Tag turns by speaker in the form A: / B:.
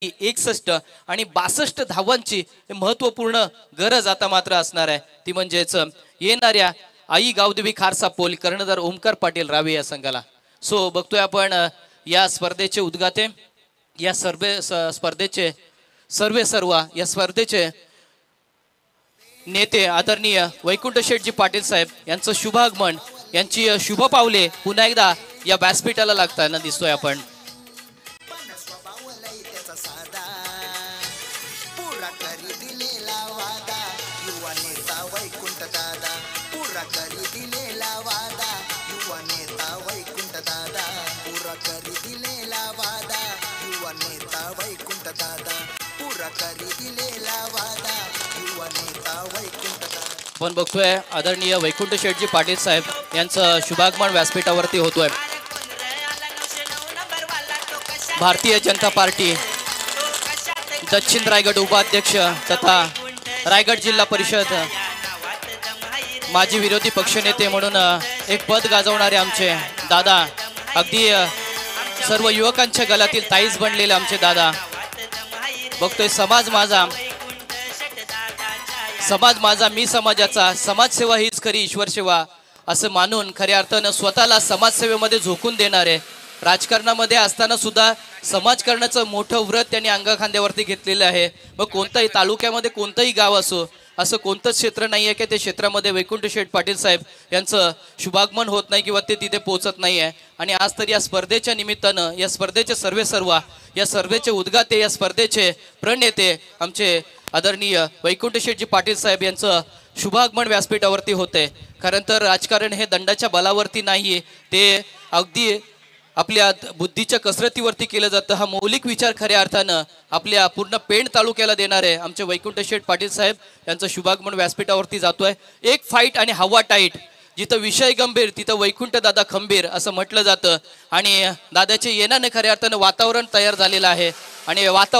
A: 61 आणि 62 धावांची महत्त्वपूर्ण गरज आता मात्र असणार आहे, ती म्हणजेच येणाऱ्या आई गावदेवी खारसापोल कर्णधार ओमकार पाटील रावे या संघाला. सो बघतोय आपण या स्पर्धेचे उद्घाटे, या स्पर्धेचे या स्पर्धेचे नेते आदरणीय वैकुंठ शेठजी पाटील साहेब यांचं शुभागमन, यांची शुभ पावले पुन्हा एकदा या व्यासपीठाला लागताना दिसतोय आपण. आपण बघतोय आदरणीय वैकुंठ शेठजी पाटील साहेब यांचं शुभागमन व्यासपीठावरती होतोय. भारतीय जनता पार्टी दक्षिण रायगड उपाध्यक्ष तथा रायगड जिल्हा परिषद माजी विरोधी पक्षनेते म्हणून एक पद गाजवणारे आमचे दादा, अगदी सर्व युवकांच्या गळ्यातील ताईज बनलेले आमचे दादा. बघतोय समाज माझा मी समाजाचा, समाजसेवा हीच खरी ईश्वर सेवा असं मानून खऱ्या अर्थानं स्वतःला समाजसेवेमध्ये झोकून देणारे, राजकारणामध्ये असताना सुद्धा समाजकारणाचं मोठं व्रत त्यांनी अंगाखांद्यावरती घेतलेलं आहे. मग कोणताही तालुक्यामध्ये कोणतंही गाव असो, असं कोणतंच क्षेत्र नाही आहे की त्या क्षेत्रामध्ये वैकुंठ शेठ पाटील साहेब यांचं शुभागमन होत नाही किंवा ते तिथे पोहोचत नाही आहे. आणि आज तर या स्पर्धेच्या निमित्तानं, या स्पर्धेचे या स्पर्धेचे उद्घाटे, या स्पर्धेचे प्रणेते आमचे आदरणीय वैकुंठ शेठजी पाटील साहेब यांचं शुभागमन व्यासपीठावरती होते. खरं तर राजकारण हे दंडाच्या बलावरती नाही, ते अगदी आपल्या बुद्धीच्या कसरतीवरती केलं जातं. हा मौलिक विचार खऱ्या अर्थानं आपल्या पूर्ण पेण तालुक्याला देणारे आमचे वैकुंठ शेठ पाटील साहेब यांचं शुभागमन व्यासपीठावरती जातोय. एक फाईट आणि हवा टाईट, जिथं विषय गंभीर तिथं वैकुंठ दादा खंबीर असं म्हटलं जातं. आणि दादाचे येण्याने खऱ्या अर्थानं वातावरण तयार झालेलं आहे. आणि वातावरण